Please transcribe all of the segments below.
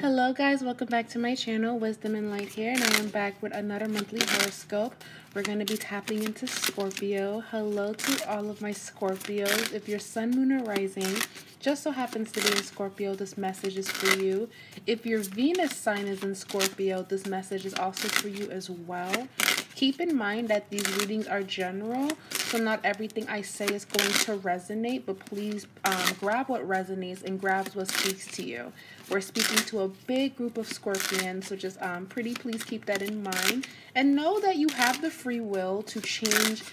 Hello guys, welcome back to my channel, Wisdom and Light here, and I am back with another monthly horoscope. We're going to be tapping into Scorpio. Hello to all of my Scorpios. If your sun, moon, or rising just so happens to be in Scorpio, this message is for you. If your Venus sign is in Scorpio, this message is also for you as well. Keep in mind that these readings are general, so not everything I say is going to resonate, but please grab what resonates and grab what speaks to you. We're speaking to a big group of Scorpions, so just please keep that in mind. And know that you have the free will to change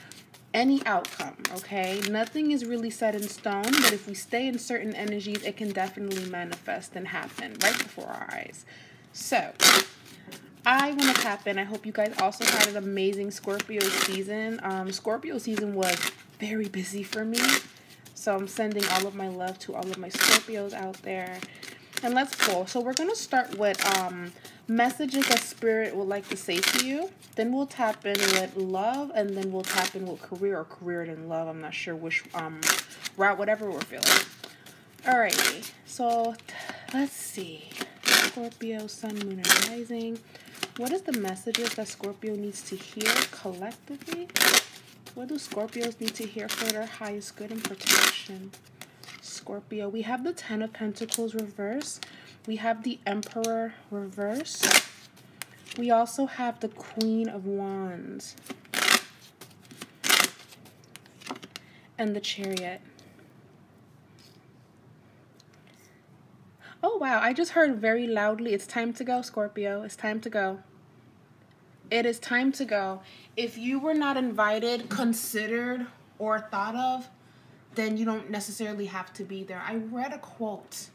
any outcome, okay? Nothing is really set in stone, but if we stay in certain energies, it can definitely manifest and happen right before our eyes. So, I want to tap in. I hope you guys also had an amazing Scorpio season. Scorpio season was very busy for me, so I'm sending all of my love to all of my Scorpios out there. And let's pull. So we're going to start with messages that Spirit would like to say to you. Then we'll tap in with love, and then we'll tap in with career or career and love. I'm not sure which route, whatever we're feeling. Alrighty. So let's see. Scorpio, sun, moon, and rising. What is the messages that Scorpio needs to hear collectively? What do Scorpios need to hear for their highest good and protection? Scorpio, we have the Ten of Pentacles reverse. We have the Emperor reverse. We also have the Queen of Wands and the Chariot. Oh, wow. I just heard very loudly, it's time to go, Scorpio. It's time to go. It is time to go. If you were not invited, considered, or thought of, then you don't necessarily have to be there. I read a quote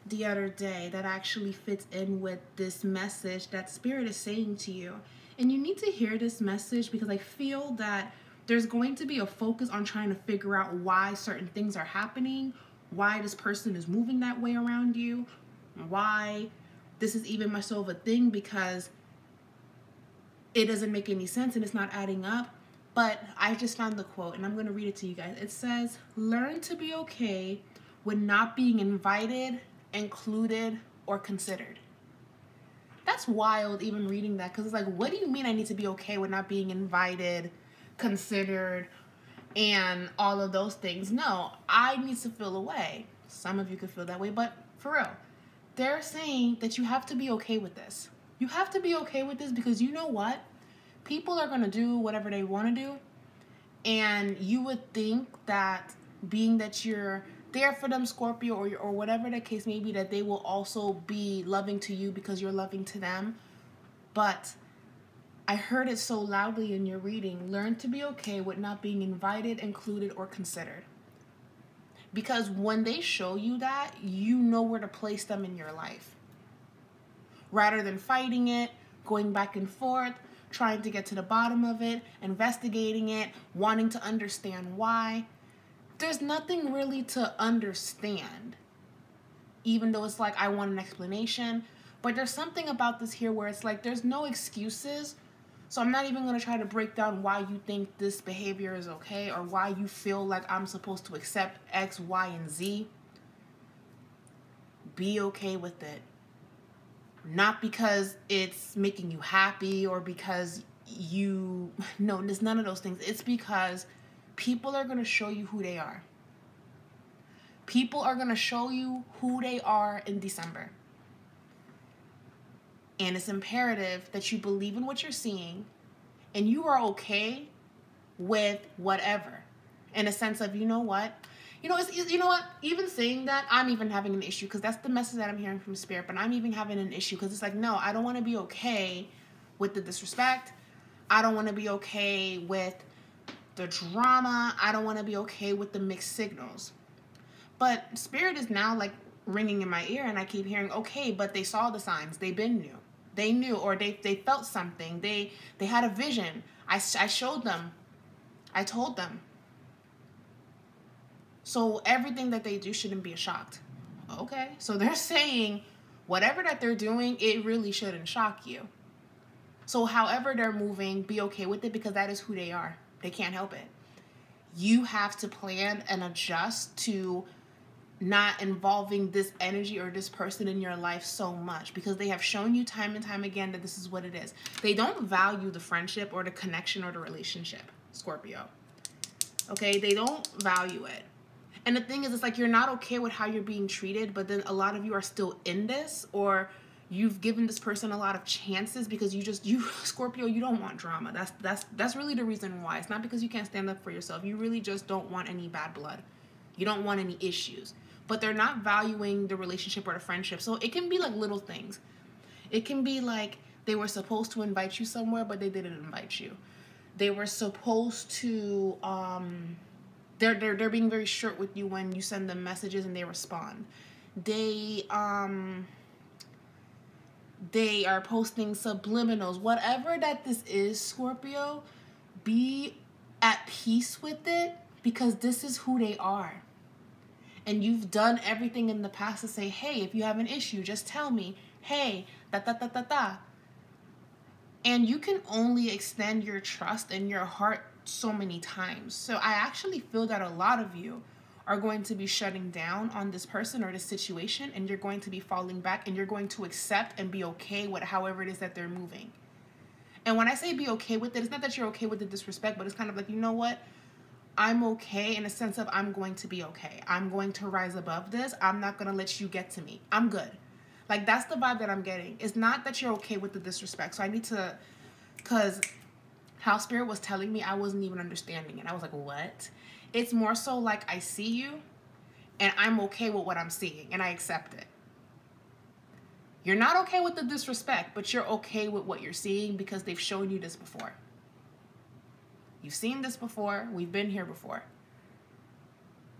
the other day that actually fits in with this message that Spirit is saying to you. And you need to hear this message because I feel that there's going to be a focus on trying to figure out why certain things are happening, why this person is moving that way around you, why this is even much so of a thing, because it doesn't make any sense and it's not adding up. But I just found the quote, and I'm going to read it to you guys. It says, learn to be okay with not being invited, included, or considered. That's wild even reading that, because it's like, what do you mean I need to be okay with not being invited, considered, and all of those things? No, I need to feel away. Some of you could feel that way, but for real, they're saying that you have to be okay with this. You have to be okay with this because you know what? People are going to do whatever they want to do, and you would think that being that you're there for them, Scorpio, or whatever the case may be, that they will also be loving to you because you're loving to them. But I heard it so loudly in your reading. Learn to be okay with not being invited, included, or considered. Because when they show you that, you know where to place them in your life. Rather than fighting it, going back and forth, trying to get to the bottom of it, investigating it, wanting to understand why. There's nothing really to understand, even though it's like I want an explanation. But there's something about this here where it's like there's no excuses. So I'm not even going to try to break down why you think this behavior is okay or why you feel like I'm supposed to accept X, Y, and Z. Be okay with it. Not because it's making you happy or because no, there's none of those things. It's because people are going to show you who they are. People are going to show you who they are in December. And it's imperative that you believe in what you're seeing and you are okay with whatever. In a sense of, you know what? You know what? Even saying that, I'm even having an issue because that's the message that I'm hearing from Spirit. But I'm even having an issue because it's like, no, I don't want to be okay with the disrespect. I don't want to be okay with the drama. I don't want to be okay with the mixed signals. But Spirit is now like ringing in my ear and I keep hearing, okay, but they saw the signs. They been knew. They knew, or they felt something. They had a vision. I showed them. I told them. So everything that they do shouldn't be a shock. Okay, so they're saying whatever that they're doing, it really shouldn't shock you. So however they're moving, be okay with it because that is who they are. They can't help it. You have to plan and adjust to not involving this energy or this person in your life so much, because they have shown you time and time again that this is what it is. They don't value the friendship or the connection or the relationship, Scorpio. Okay, they don't value it. And the thing is, it's like you're not okay with how you're being treated, but then a lot of you are still in this, or you've given this person a lot of chances because you Scorpio, you don't want drama. That's really the reason why. It's not because you can't stand up for yourself. You really just don't want any bad blood. You don't want any issues. But they're not valuing the relationship or the friendship. So it can be like little things. It can be like they were supposed to invite you somewhere, but they didn't invite you. They were supposed to they're being very short with you when you send them messages and they respond. They are posting subliminals. Whatever that this is, Scorpio, be at peace with it, because this is who they are. And you've done everything in the past to say, hey, if you have an issue, just tell me. Hey, da. And you can only extend your trust and your heart so many times. So I actually feel that a lot of you are going to be shutting down on this person or this situation, and you're going to be falling back, and you're going to accept and be okay with however it is that they're moving. And when I say be okay with it, it's not that you're okay with the disrespect, but it's kind of like, you know what? I'm okay in a sense of I'm going to be okay. I'm going to rise above this. I'm not going to let you get to me. I'm good. Like, that's the vibe that I'm getting. It's not that you're okay with the disrespect. So I need to, because how Spirit was telling me, I wasn't even understanding it. I was like, what? It's more so like I see you and I'm okay with what I'm seeing and I accept it. You're not okay with the disrespect, but you're okay with what you're seeing because they've shown you this before. You've seen this before. We've been here before.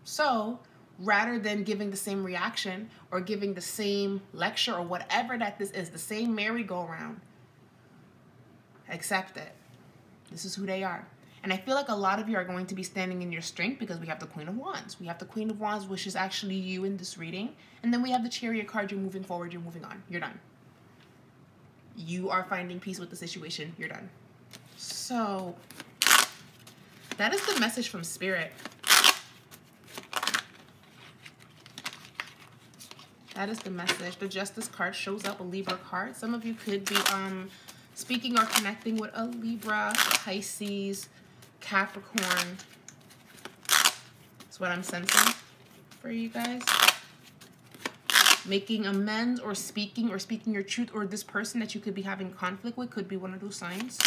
So rather than giving the same reaction or giving the same lecture or whatever that this is, the same merry-go-round, accept it. This is who they are. And I feel like a lot of you are going to be standing in your strength because we have the Queen of Wands. We have the Queen of Wands, which is actually you in this reading. And then we have the Chariot card. You're moving forward. You're moving on. You're done. You are finding peace with the situation. You're done. So that is the message from Spirit. That is the message. The Justice card shows up, a Libra card. Some of you could be speaking or connecting with a Libra, Pisces, Capricorn. That's what I'm sensing for you guys. Making amends or speaking your truth, or this person that you could be having conflict with could be one of those signs.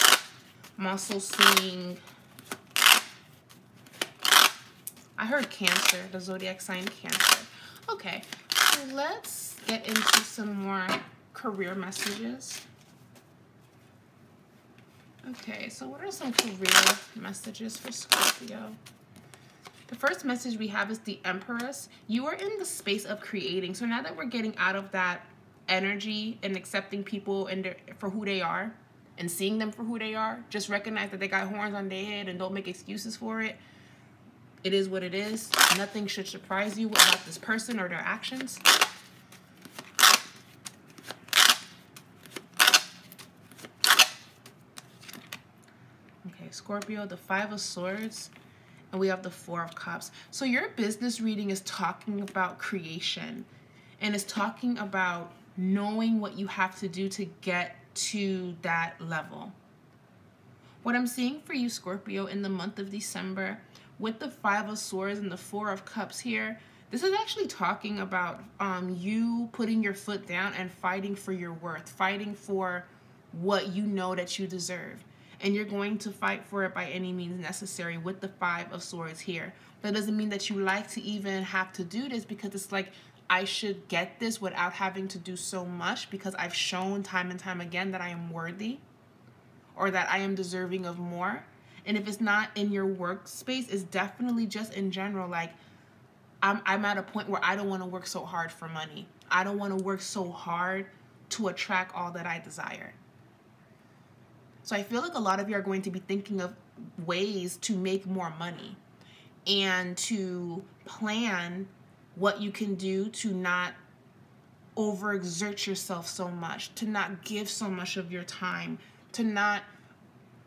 I'm also seeing, I heard Cancer, the zodiac sign Cancer. Okay, so let's get into some more career messages. Okay, so what are some career messages for Scorpio? The first message we have is the Empress. You are in the space of creating. So now that we're getting out of that energy and accepting people and for who they are and seeing them for who they are, just recognize that they got horns on their head and don't make excuses for it. It is what it is. Nothing should surprise you about this person or their actions. Okay, Scorpio, the Five of Swords, and we have the Four of Cups. So your business reading is talking about creation, and it's talking about knowing what you have to do to get to that level. What I'm seeing for you, Scorpio, in the month of December, with the Five of Swords and the Four of Cups here, this is actually talking about you putting your foot down and fighting for your worth, fighting for what you know that you deserve. And you're going to fight for it by any means necessary with the Five of Swords here. That doesn't mean that you like to even have to do this, because it's like, I should get this without having to do so much because I've shown time and time again that I am worthy or that I am deserving of more. And if it's not in your workspace, it's definitely just in general. Like, I'm at a point where I don't want to work so hard for money. I don't want to work so hard to attract all that I desire. So I feel like a lot of you are going to be thinking of ways to make more money and to plan what you can do to not overexert yourself so much, to not give so much of your time, to not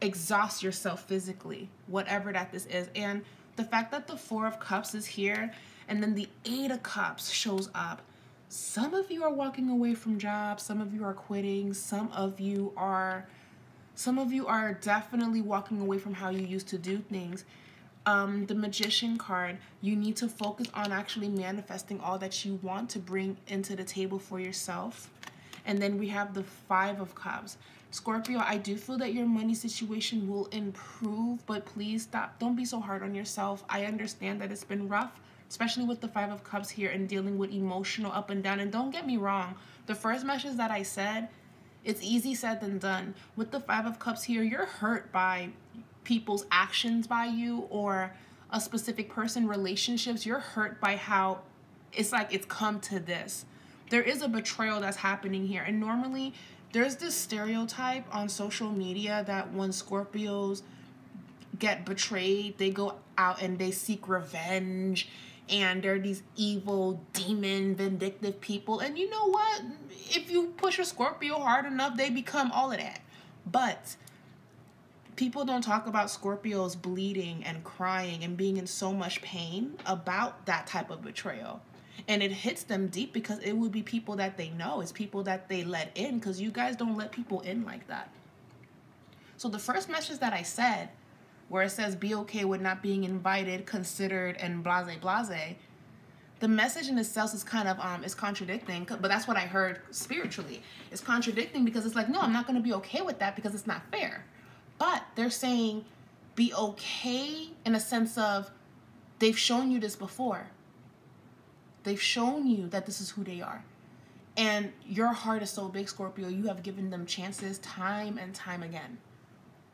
exhaust yourself physically, whatever that this is. And the fact that the Four of Cups is here, And then the Eight of Cups shows up. Some of you are walking away from jobs. Some of you are quitting. Some of you are definitely walking away from how you used to do things. The Magician card, you need to focus on actually manifesting all that you want to bring into the table for yourself. And then we have the Five of Cups. Scorpio, I do feel that your money situation will improve, but please stop. Don't be so hard on yourself. I understand that it's been rough, especially with the Five of Cups here and dealing with emotional up and down. And don't get me wrong, the first message that I said, it's easy said than done. With the Five of Cups here, you're hurt by people's actions by you or a specific person, relationships. You're hurt by how it's like it's come to this. There is a betrayal that's happening here. And normally there's this stereotype on social media that when Scorpios get betrayed, they go out and they seek revenge. And they're these evil, demon, vindictive people. And you know what? If you push a Scorpio hard enough, they become all of that. But people don't talk about Scorpios bleeding and crying and being in so much pain about that type of betrayal. And it hits them deep because it would be people that they know. It's people that they let in, because you guys don't let people in like that. So the first message that I said, where it says be okay with not being invited, considered, and blase blase, the message in itself is kind of is contradicting, but that's what I heard spiritually. It's contradicting because it's like, no, I'm not going to be okay with that because it's not fair. But they're saying be okay in a sense of they've shown you this before. They've shown you that this is who they are. And your heart is so big, Scorpio. You have given them chances time and time again.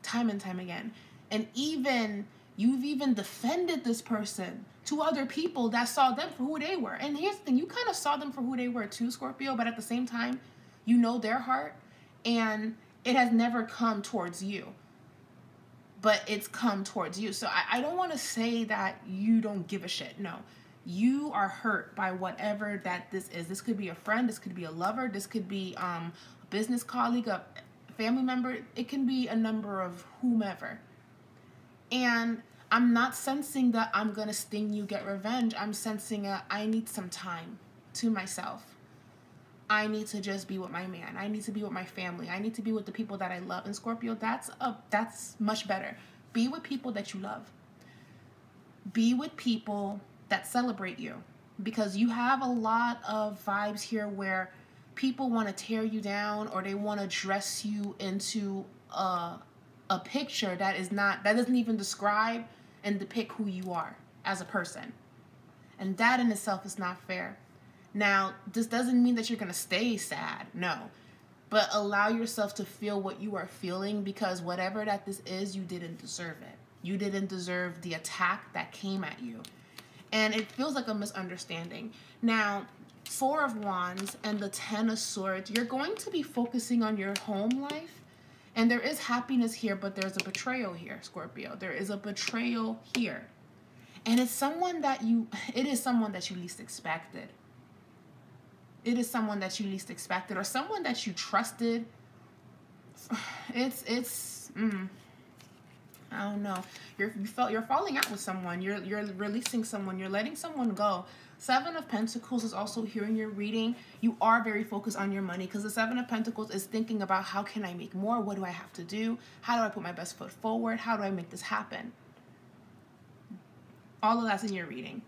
Time and time again. And you've even defended this person to other people that saw them for who they were. And here's the thing. You kind of saw them for who they were too, Scorpio. But at the same time, you know their heart. And it has never come towards you. But it's come towards you. So I don't want to say that you don't give a shit. No. You are hurt by whatever that this is. This could be a friend. This could be a lover. This could be a business colleague, a family member. It can be a number of whomever. And I'm not sensing that I'm going to sting you, get revenge. I'm sensing I need some time to myself. I need to just be with my man. I need to be with my family. I need to be with the people that I love. And Scorpio, that's much better. Be with people that you love. Be with people that celebrate you. Because you have a lot of vibes here where people want to tear you down, or they want to dress you into a picture that doesn't even describe and depict who you are as a person. And that in itself is not fair. Now, this doesn't mean that you're going to stay sad, no. But allow yourself to feel what you are feeling, because whatever that this is, you didn't deserve it. You didn't deserve the attack that came at you. And it feels like a misunderstanding. Now, Four of Wands and the Ten of Swords, you're going to be focusing on your home life. And there is happiness here, but there's a betrayal here, Scorpio. There is a betrayal here. And it's someone that it is someone that you least expected. It is someone that you least expected, or someone that you trusted. I don't know. You're falling out with someone. You're releasing someone. You're letting someone go. Seven of Pentacles is also here in your reading. You are very focused on your money, because the Seven of Pentacles is thinking about, how can I make more? What do I have to do? How do I put my best foot forward? How do I make this happen? All of that's in your reading.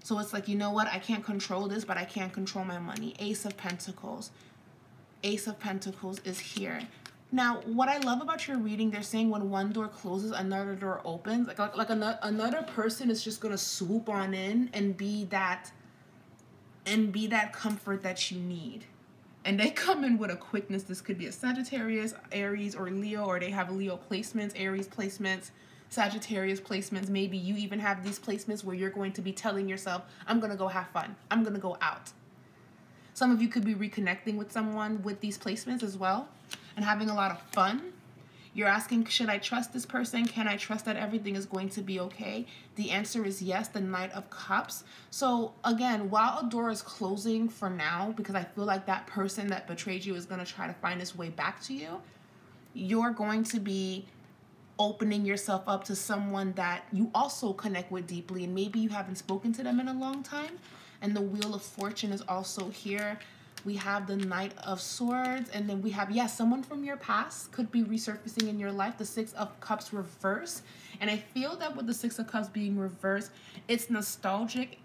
So it's like, you know what? I can't control this, but I can control my money. Ace of Pentacles. Ace of Pentacles is here. Now, what I love about your reading, they're saying when one door closes, another door opens. Like another person is just going to swoop on in and be that comfort that you need. And they come in with a quickness. This could be a Sagittarius, Aries, or Leo, or they have Leo placements, Aries placements, Sagittarius placements. Maybe you even have these placements where you're going to be telling yourself, I'm going to go have fun. I'm going to go out. Some of you could be reconnecting with someone with these placements as well and having a lot of fun. You're asking, should I trust this person? Can I trust that everything is going to be okay? The answer is yes, the Knight of Cups. So again, while a door is closing for now, because I feel like that person that betrayed you is going to try to find his way back to you, you're going to be opening yourself up to someone that you also connect with deeply, and maybe you haven't spoken to them in a long time. And the Wheel of Fortune is also here. We have the Knight of Swords, and then we have, yes, someone from your past could be resurfacing in your life. The Six of Cups reverse. And I feel that with the Six of Cups being reversed, it's nostalgic,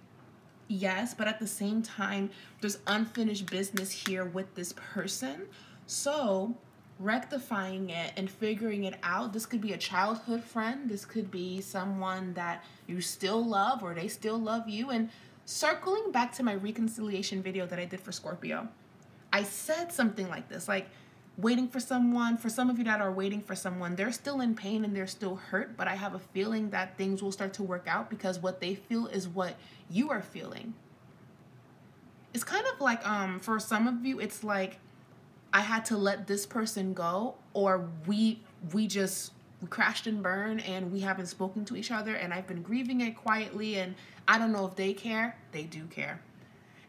yes, but at the same time, there's unfinished business here with this person. So rectifying it and figuring it out. This could be a childhood friend. This could be someone that you still love, or they still love you. And circling back to my reconciliation video that I did for Scorpio, I said something like this, like waiting for someone. For some of you that are waiting for someone, they're still in pain and they're still hurt, but I have a feeling that things will start to work out because what they feel is what you are feeling. It's kind of like, for some of you, it's like, I had to let this person go, or we crashed and burned and we haven't spoken to each other, and I've been grieving it quietly, and I don't know if they care. They do care.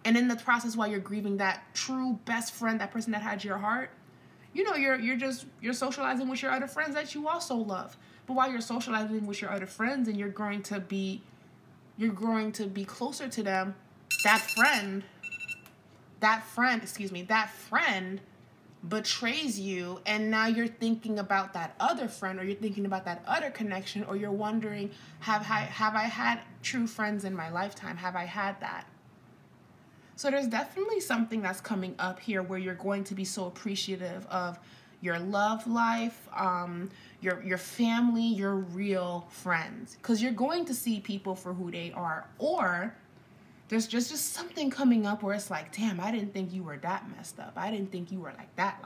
And in the process, while you're grieving that true best friend, that person that had your heart, you know, you're socializing with your other friends that you also love. But while you're socializing with your other friends and you're growing to be closer to them, that friend betrays you, and now you're thinking about that other friend, or you're thinking about that other connection, or you're wondering, have I had true friends in my lifetime? Have I had that? So there's definitely something that's coming up here where you're going to be so appreciative of your love life, your family, your real friends, because you're going to see people for who they are. Or there's just something coming up where it's like, damn, I didn't think you were that messed up. I didn't think you were like that.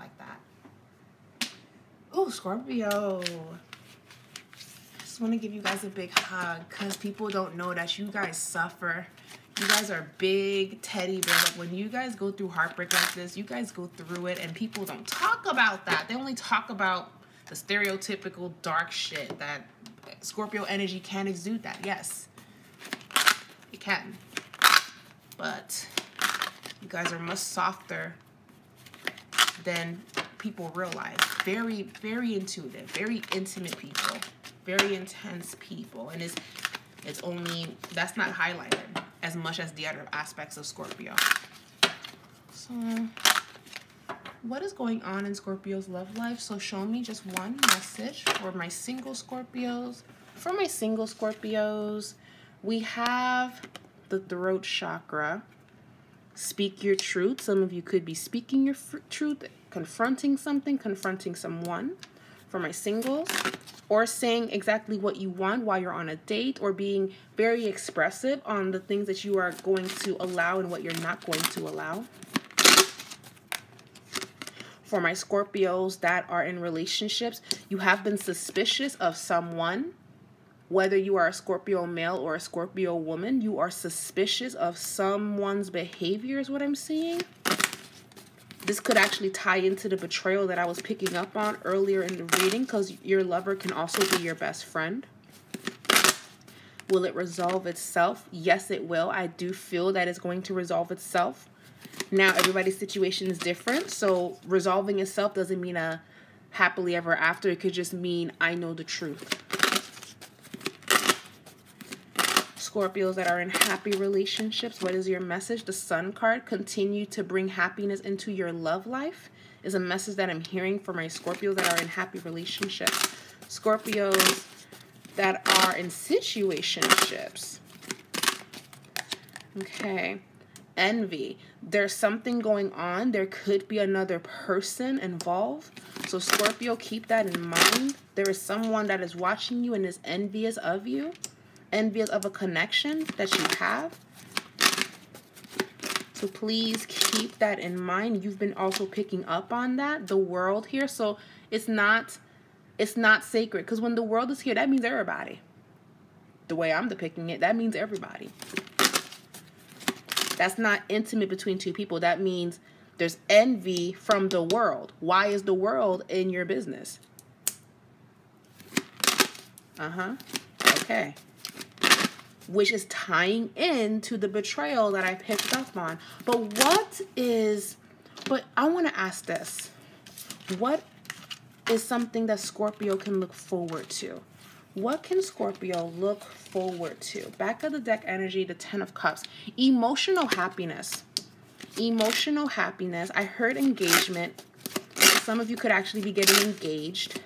Ooh, Scorpio. I just want to give you guys a big hug, because people don't know that you guys suffer. You guys are big teddy bears. Like, when you guys go through heartbreak like this, you guys go through it, and people don't talk about that. They only talk about the stereotypical dark shit that Scorpio energy can exude that. Yes, it can. But you guys are much softer than people realize. Very, very intuitive, very intimate people, very intense people. And it's only, that's not highlighted as much as the other aspects of Scorpio. So what is going on in Scorpio's love life? So show me just one message for my single Scorpios. For my single Scorpios, we have the throat chakra. Speak your truth. Some of you could be speaking your truth, confronting something, confronting someone. For my singles, or saying exactly what you want while you're on a date, or being very expressive on the things that you are going to allow and what you're not going to allow. For my Scorpios that are in relationships, you have been suspicious of someone. Whether you are a Scorpio male or a Scorpio woman, you are suspicious of someone's behavior is what I'm seeing. This could actually tie into the betrayal that I was picking up on earlier in the reading, because your lover can also be your best friend. Will it resolve itself? Yes, it will. I do feel that it's going to resolve itself. Now, everybody's situation is different, so resolving itself doesn't mean a happily ever after. It could just mean I know the truth. Scorpios that are in happy relationships, what is your message? The Sun card, continue to bring happiness into your love life, is a message that I'm hearing for my Scorpios that are in happy relationships. Scorpios that are in situationships. Okay. Envy. There's something going on. There could be another person involved. So Scorpio, keep that in mind. There is someone that is watching you and is envious of you. Envious of a connection that you have. So please keep that in mind. You've been also picking up on that, the world here. So it's not sacred, because when the world is here, that means everybody. The way I'm depicting it, that means everybody. That's not intimate between two people. That means there's envy from the world. Why is the world in your business? Okay. Which is tying into the betrayal that I picked up on. But I want to ask this. What is something that Scorpio can look forward to. What can Scorpio look forward to? Back of the deck energy, the 10 of Cups. Emotional happiness. Emotional happiness. I heard engagement. Some of you could actually be getting engaged.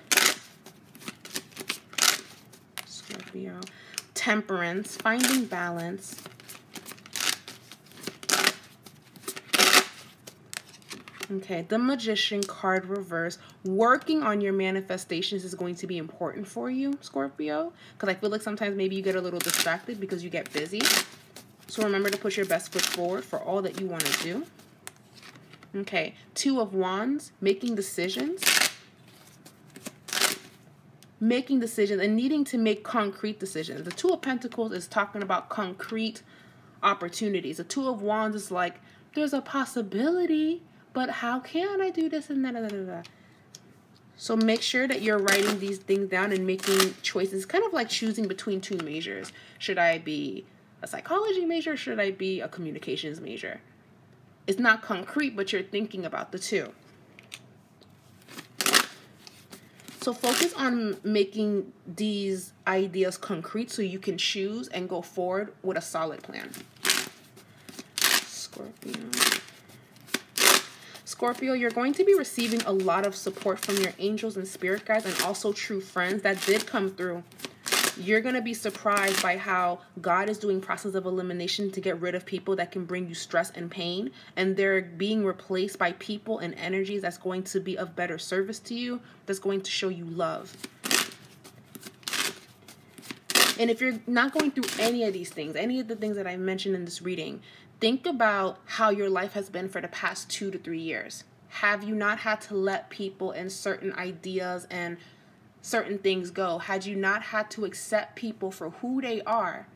Scorpio. Temperance. Finding balance. Okay, the Magician card reverse. Working on your manifestations is going to be important for you, Scorpio. Because I feel like sometimes maybe you get a little distracted because you get busy. So remember to put your best foot forward for all that you want to do. Okay, 2 of Wands. Making decisions. Making decisions and needing to make concrete decisions. The 2 of Pentacles is talking about concrete opportunities. The 2 of Wands is like, there's a possibility, but how can I do this and that? So make sure that you're writing these things down and making choices, kind of like choosing between 2 majors. Should I be a psychology major? Should I be a communications major? It's not concrete, but you're thinking about the 2. So focus on making these ideas concrete so you can choose and go forward with a solid plan. Scorpio. Scorpio, you're going to be receiving a lot of support from your angels and spirit guides and also true friends that did come through. You're going to be surprised by how God is doing process of elimination to get rid of people that can bring you stress and pain. And they're being replaced by people and energies that's going to be of better service to you, that's going to show you love. And if you're not going through any of these things, any of the things that I mentioned in this reading, think about how your life has been for the past 2 to 3 years. Have you not had to let people and certain ideas and certain things go? Had you not had to accept people for who they are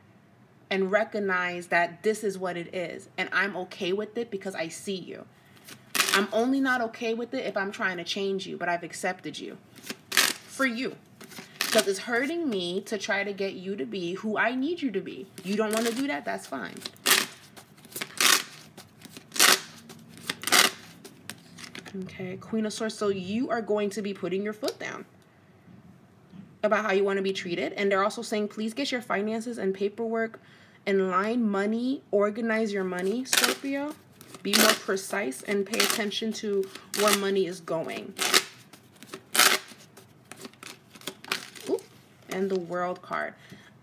and recognize that this is what it is and I'm okay with it because I see you? I'm only not okay with it if I'm trying to change you, but I've accepted you for you. Because it's hurting me to try to get you to be who I need you to be. You don't want to do that? That's fine. Okay, Queen of Swords. So you are going to be putting your foot down about how you want to be treated. And they're also saying, please get your finances and paperwork in line. Money, organize your money, Scorpio. Be more precise and pay attention to where money is going. Ooh, and the World card.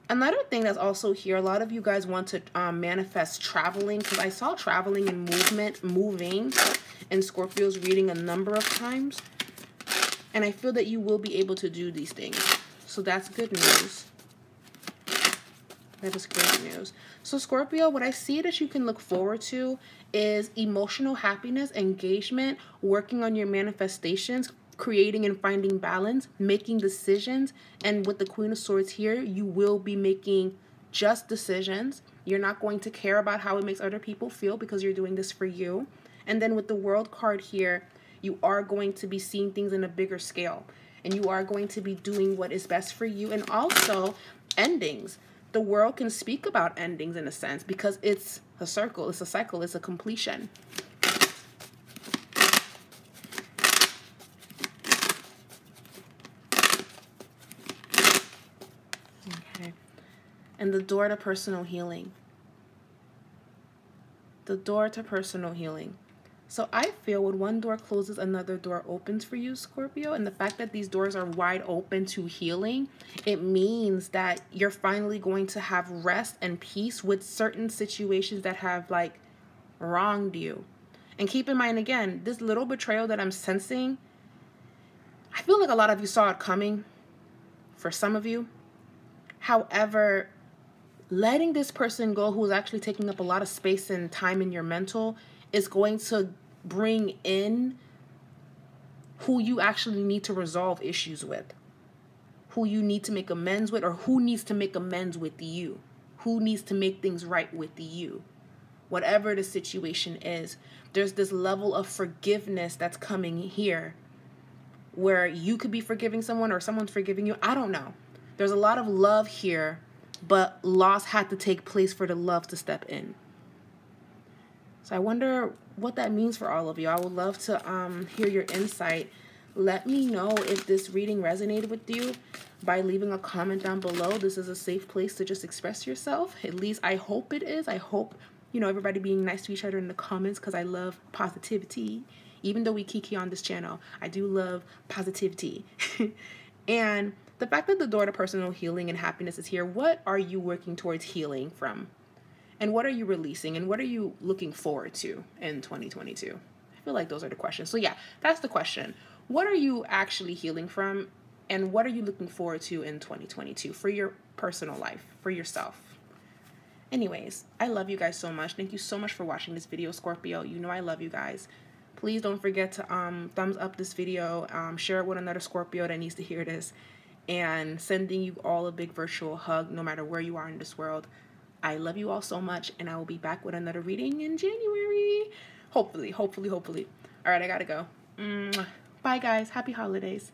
Another thing that's also here, a lot of you guys want to manifest traveling, because I saw traveling and moving in Scorpio's reading a number of times. And I feel that you will be able to do these things. So that's good news. That is great news. So Scorpio, what I see that you can look forward to is emotional happiness, engagement, working on your manifestations, creating and finding balance, making decisions. And with the Queen of Swords here, you will be making just decisions. You're not going to care about how it makes other people feel because you're doing this for you. And then with the World card here, you are going to be seeing things in a bigger scale. And you are going to be doing what is best for you. And also endings. The world can speak about endings in a sense because it's a circle, it's a cycle, it's a completion. Okay. And the door to personal healing. The door to personal healing. So I feel when one door closes, another door opens for you, Scorpio. And the fact that these doors are wide open to healing, it means that you're finally going to have rest and peace with certain situations that have like wronged you. And keep in mind, again, this little betrayal that I'm sensing, I feel like a lot of you saw it coming for some of you. However, letting this person go who is actually taking up a lot of space and time in your mental is going to bring in who you actually need to resolve issues with, who you need to make amends with, or who needs to make amends with you, who needs to make things right with you. Whatever the situation is, there's this level of forgiveness that's coming here where you could be forgiving someone or someone's forgiving you. I don't know. There's a lot of love here, but loss had to take place for the love to step in. So I wonder what that means for all of you. I would love to hear your insight. let me know if this reading resonated with you by leaving a comment down below. This is a safe place to just express yourself. At least I hope it is. I hope, you know, everybody being nice to each other in the comments, because I love positivity. Even though we kiki on this channel, I do love positivity. And the fact that the door to personal healing and happiness is here, what are you working towards healing from? And what are you releasing? And what are you looking forward to in 2022? I feel like those are the questions. So yeah, that's the question. What are you actually healing from? And what are you looking forward to in 2022 for your personal life, for yourself? Anyways, I love you guys so much. Thank you so much for watching this video, Scorpio. You know I love you guys. Please don't forget to thumbs up this video, share it with another Scorpio that needs to hear this, and sending you all a big virtual hug no matter where you are in this world. I love you all so much, and I will be back with another reading in January. Hopefully. All right, I gotta go. Bye, guys. Happy holidays.